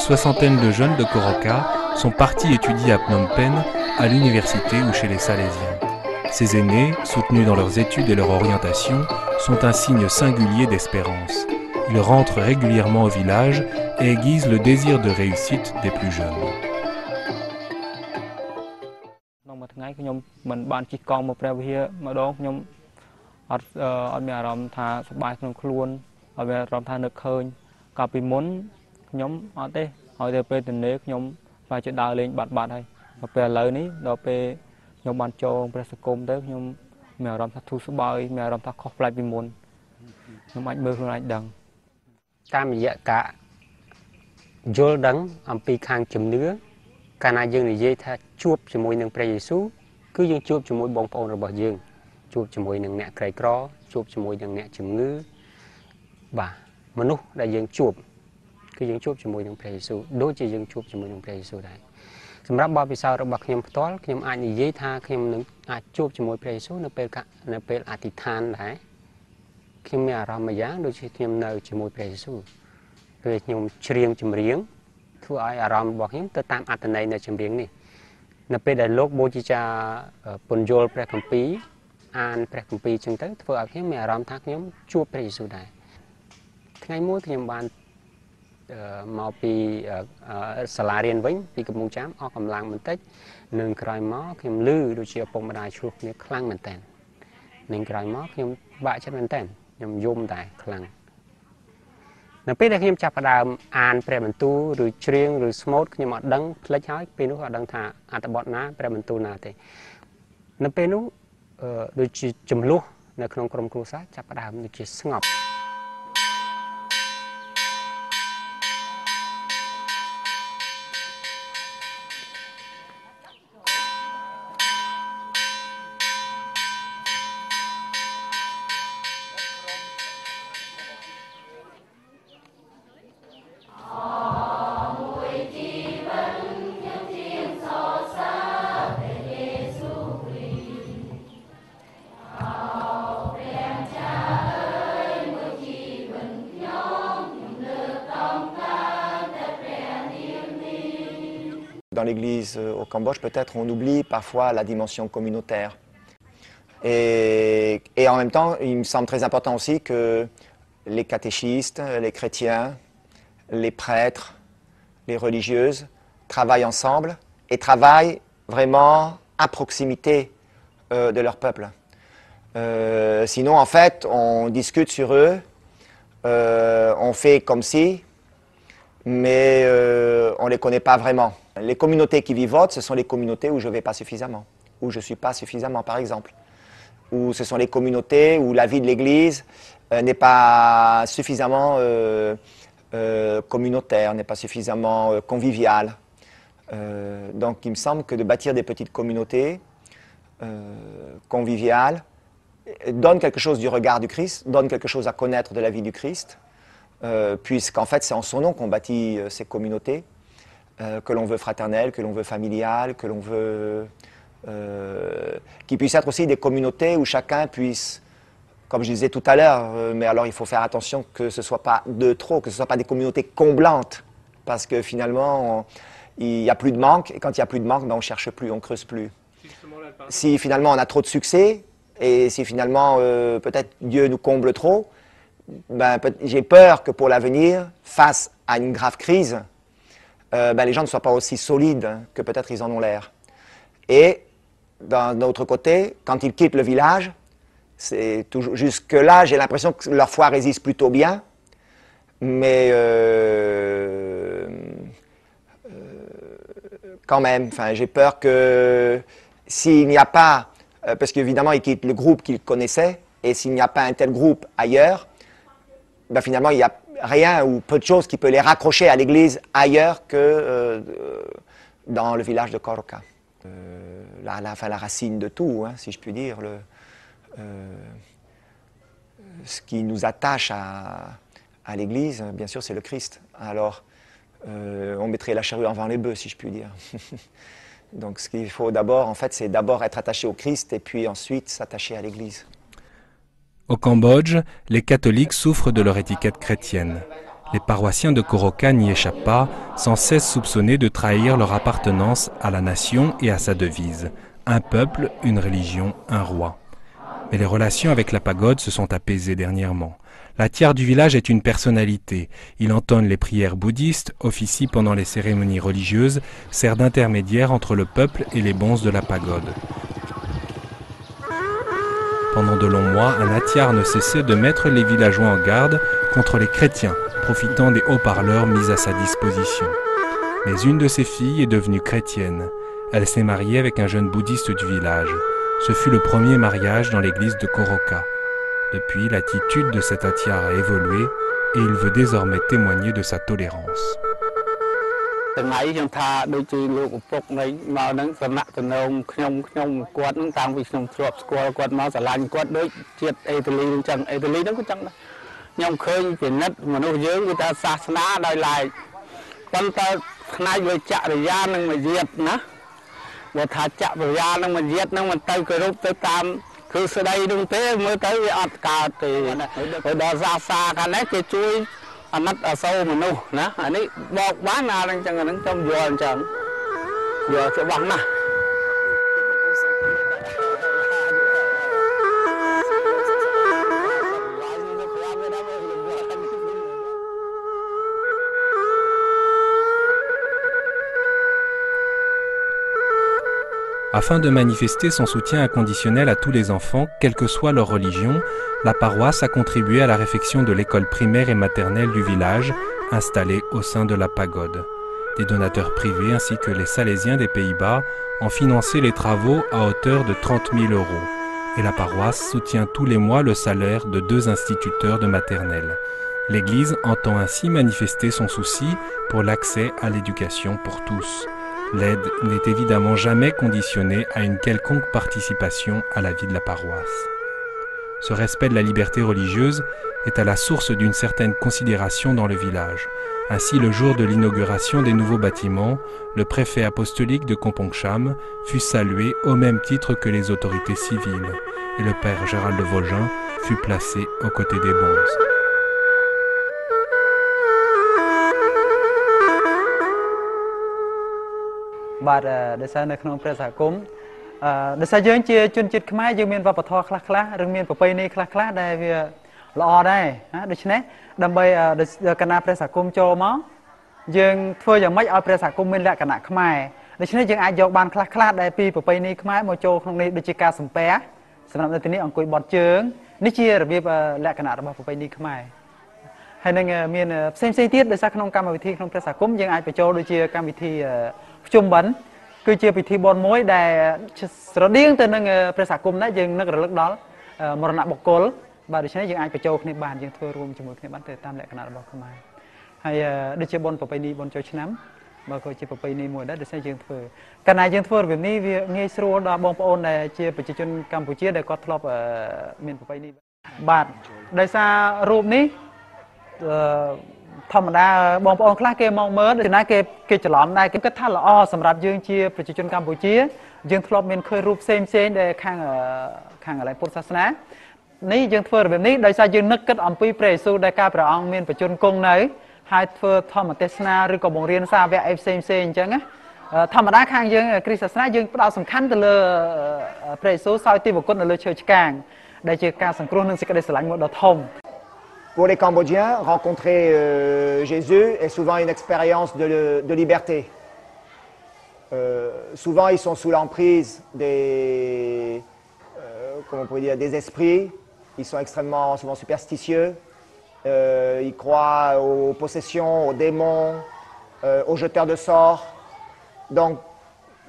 soixantaine de jeunes de Koroka sont partis étudier à Phnom Penh, à l'université ou chez les Salésiens. Ces aînés, soutenus dans leurs études et leur orientation, sont un signe singulier d'espérance. Ils rentrent régulièrement au village et aiguisent le désir de réussite des plus jeunes. Dul đắng âm pi khang chùm nứa, cả na dương này dây tha chuột cho môi nương Pray Giêsu, cứ dương chuột cho môi bông phong rồi bỏ dương, chuột cho môi nương nẹt cày cỏ, chuột cho môi nương nẹt chùm nứa, bà mà nút đại dương chuột, cứ dương chuột cho môi nương Pray Giêsu, đối với dương chuột cho môi nương Pray Giêsu này, sầmรับbao vì sao rồi bạc nhom toán, nhom ai này dây tha nhom nương chuột cho môi Pray Giêsu nó pel atithan đấy, nhom mẹ làm mà giá đối với nhom nơi cho môi Pray Giêsu. Về nhung riêng chìm riêng, thua ai aramบอกhiếm tới tam ắt này là chìm riêng này, nó về đại lục bố trí cha punjol prekampi, an prekampi chừng tới thua ai hiếm mẹ aram thắc nhóm chua Pray Giêsu này, ngày mỗi thì nhung ban mau pi salarian vĩnh, pi cầm mông chám, ở cầm lang mình tết, nương cày mó khi nhung lư đôi chia bông đài chuột như khlang mình tèn, nương cày mó khi nhung bại chất mình tèn, nhung zoom đài khlang. Nó biết là khi em chặt đàm an prementu rồi riêng rồi smoke nhưng mà đắng lấy chói pin nó họ đắng thả atabot ná prementu nào thì nó pin nó đôi chùm lúa nó không còn cua sát chặt đàm nó chỉ ngọc. Dans l'église au Cambodge, peut-être on oublie parfois la dimension communautaire. Et en même temps, il me semble très important aussi que les catéchistes, les chrétiens, les prêtres, les religieuses travaillent ensemble et travaillent vraiment à proximité de leur peuple. Sinon, en fait, on discute sur eux, on fait comme si, mais on ne les connaît pas vraiment. Les communautés qui vivotent, ce sont les communautés où je ne vais pas suffisamment, où je ne suis pas suffisamment, par exemple. Ou ce sont les communautés où la vie de l'Église n'est pas suffisamment communautaire, n'est pas suffisamment conviviale. Donc il me semble que de bâtir des petites communautés conviviales donne quelque chose du regard du Christ, donne quelque chose à connaître de la vie du Christ, puisqu'en fait c'est en son nom qu'on bâtit ces communautés. Que l'on veut fraternelle, que l'on veut familiale, que l'on veut... qui puissent être aussi des communautés où chacun puisse, comme je disais tout à l'heure, mais alors il faut faire attention que ce ne soit pas de trop, que ce ne soit pas des communautés comblantes, parce que finalement, il n'y a plus de manque, et quand il n'y a plus de manque, ben, on ne cherche plus, on ne creuse plus. Si finalement on a trop de succès, et si finalement peut-être Dieu nous comble trop, ben, j'ai peur que pour l'avenir, face à une grave crise, les gens ne soient pas aussi solides que peut-être ils en ont l'air. Et d'un autre côté, quand ils quittent le village, jusque-là, j'ai l'impression que leur foi résiste plutôt bien, mais quand même, j'ai peur que s'il n'y a pas, parce qu'évidemment ils quittent le groupe qu'ils connaissaient, et s'il n'y a pas un tel groupe ailleurs, ben, finalement il y a rien ou peu de choses qui peut les raccrocher à l'église ailleurs que dans le village de Koroka. La racine de tout, hein, si je puis dire, ce qui nous attache à l'église, bien sûr, c'est le Christ. Alors, on mettrait la charrue avant les bœufs, si je puis dire. Donc, ce qu'il faut d'abord, en fait, c'est d'abord être attaché au Christ et puis ensuite s'attacher à l'église. Au Cambodge, les catholiques souffrent de leur étiquette chrétienne. Les paroissiens de Coroca n'y échappent pas, sans cesse soupçonnés de trahir leur appartenance à la nation et à sa devise. Un peuple, une religion, un roi. Mais les relations avec la pagode se sont apaisées dernièrement. La tiare du village est une personnalité. Il entonne les prières bouddhistes, officie pendant les cérémonies religieuses, sert d'intermédiaire entre le peuple et les bonzes de la pagode. Pendant de longs mois, un atiar ne cessait de mettre les villageois en garde contre les chrétiens, profitant des haut-parleurs mis à sa disposition. Mais une de ses filles est devenue chrétienne. Elle s'est mariée avec un jeune bouddhiste du village. Ce fut le premier mariage dans l'église de Coroca. Depuis, l'attitude de cet atiar a évolué et il veut désormais témoigner de sa tolérance. Afin de manifester son soutien inconditionnel à tous les enfants, quelle que soit leur religion, la paroisse a contribué à la réfection de l'école primaire et maternelle du village, installée au sein de la pagode. Des donateurs privés ainsi que les Salésiens des Pays-Bas ont financé les travaux à hauteur de 30 000 €. Et la paroisse soutient tous les mois le salaire de 2 instituteurs de maternelle. L'Église entend ainsi manifester son souci pour l'accès à l'éducation pour tous. L'aide n'est évidemment jamais conditionnée à une quelconque participation à la vie de la paroisse. Ce respect de la liberté religieuse est à la source d'une certaine considération dans le village. Ainsi, le jour de l'inauguration des nouveaux bâtiments, le préfet apostolique de Kompongcham fut salué au même titre que les autorités civiles, et le père Gérald de Vogin fut placé aux côtés des bonzes. Pour les Cambodgiens, rencontrer Jésus est souvent une expérience de liberté. Souvent, ils sont sous l'emprise des esprits. Ils sont extrêmement souvent superstitieux. Ils croient aux possessions, aux démons, aux jeteurs de sorts. Donc,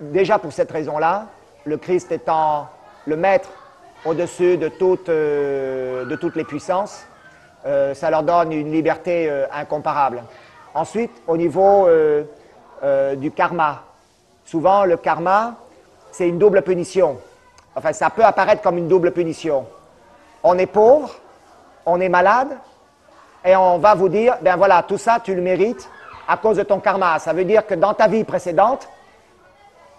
déjà pour cette raison-là, le Christ étant le maître au-dessus de toutes les puissances, ça leur donne une liberté incomparable. Ensuite, au niveau du karma, souvent le karma, c'est une double punition. Enfin, ça peut apparaître comme une double punition. On est pauvre, on est malade, et on va vous dire, ben voilà, tout ça, tu le mérites à cause de ton karma. Ça veut dire que dans ta vie précédente,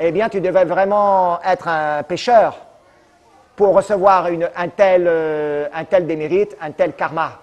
eh bien, tu devais vraiment être un pécheur pour recevoir un tel démérite, un tel karma.